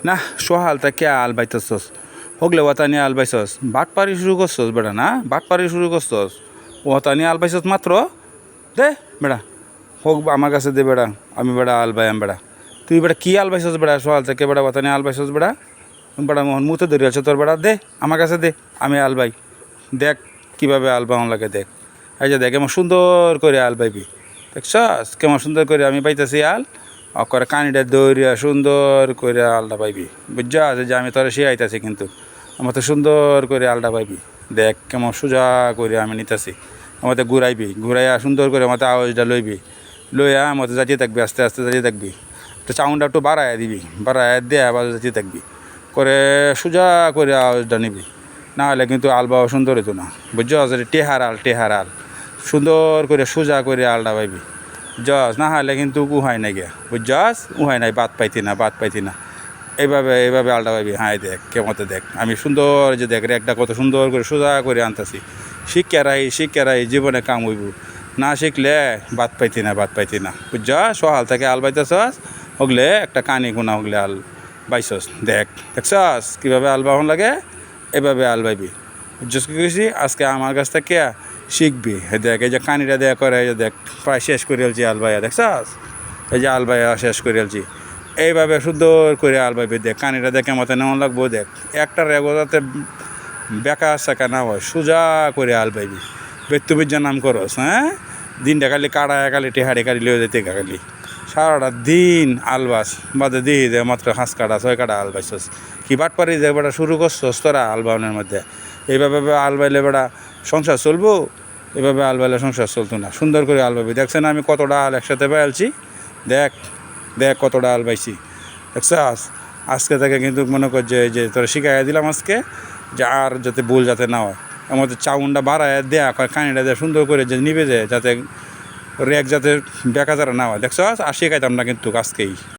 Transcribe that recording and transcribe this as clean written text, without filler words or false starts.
না সোহালটা কে আল বাইতেছস হগলে ওয়াতানি আল বাইছস বাটপারি শুরু করছস বেড়া না বাটপারি শুরু করছস ওয়াতানি আল বাইছস মাত্র দে বেড়া হোক আমার কাছে দে বেড়া আমি বেড়া আল বাইম বেড়া তুই বেড়া কি আল বাইছস বেড়া সোহাল থেকে বেড়া ওয়াতানি আল বাইছস বেড়া বেড়া মোহন মুতে ধরে আছে তোর বেড়া দে আমার কাছে দে আমি আল বাই দেখ কীভাবে আল বাউন লাগে দেখ এই যে দেখ এমন সুন্দর করে আল বাইবি দেখছস কেমন সুন্দর করে আমি পাইতেছি আল করে কানিটা দৌড়িয়া সুন্দর করে আলটা পাইবি বুঝা আছে যে আমি তোরা শিখাইতেছি কিন্তু আমার তো সুন্দর করে আলটা পাইবি দেখ কেমন সোজা করে আমি নিতেছি আমাদের ঘুরাইবি ঘুরাইয়া সুন্দর করে আমাদের আওয়াজটা লইবি লইয়া আমাদের যাচিয়ে থাকবি আস্তে আস্তে যাচিয়ে থাকবি তো চাউন্ডটা একটু বাড়াইয়া দিবি বাড়াইয়া দিয়ে আবার যাচিয়ে থাকবি করে সোজা করে আওয়াজটা নিবি না হলে কিন্তু আল বাবা সুন্দর হতো না বুঝছো টেহার আল সুন্দর করে সোজা করে আলটা পাইবি জস না হলে কিন্তু উহাই নাই গে বুঝছস উহাই নাই বাদ পাইতি না এইভাবে আলটা পাইবি হাই দেখ কেমতে দেখ আমি সুন্দর যে দেখ একটা কত সুন্দর করে সোজা করে আনতেছি শিক্ষারাই জীবনে কাম হইব না শিখলে বাদ পাইতি না বুঝছস সহাল থেকে আল বাইতেছস হগলে একটা কানি কোনা হগলে আল বাইছস দেখছস কীভাবে আল বাহন লাগে এভাবে আল বাইবি বুঝছস কি কইছি আজকে আমার কাছ থেকে শিখবি দেখ এই যে কানিটা দেয়া করে এই যে দেখ প্রায় শেষ করে এলছি আলবাইয়া দেখছস এই যে আলবাইয়া শেষ করে এলছি এইভাবে সুন্দর করে আলবাইবি দেখ কানিটা দেখে মতো নেমন লাগবো দেখ একটা রেগো যাতে বেকা সেকা না হয় সোজা করে আলবাইবি বেতুবির নাম করস হ্যাঁ দিনটা খালি কাড়ি টেহাড়ি কাড়ি লিয়ে যেতে খালি সারাটা দিন আলবাস বাদে দিই দে মাত্র 5 কাটা 6 কাটা আলবাইছস কি বাট পারি যে বেটা শুরু করছস তোরা আলবাউনের মধ্যে এইভাবে আলবাইলে বেটা সংসার চলবো এভাবে আলবাইলে সংসার চলতো না সুন্দর করে আলবাইবি দেখছেন আমি কতটা আল একসাথে পাইলছি দেখ কতটা আল পাইছি দেখছস আজকে থেকে কিন্তু মনে কর যে তোরা শিখাইয়া দিলাম আজকে যে আর যাতে ভুল যাতে না হয় আমাদের চাউনটা বাড়ায় দেয়া কানিটা দেয় সুন্দর করে যে নিবে যায় যাতে রেক যাতে বেকা যারা না হয় দেখছস আর শিখাইতাম না কিন্তু আজকেই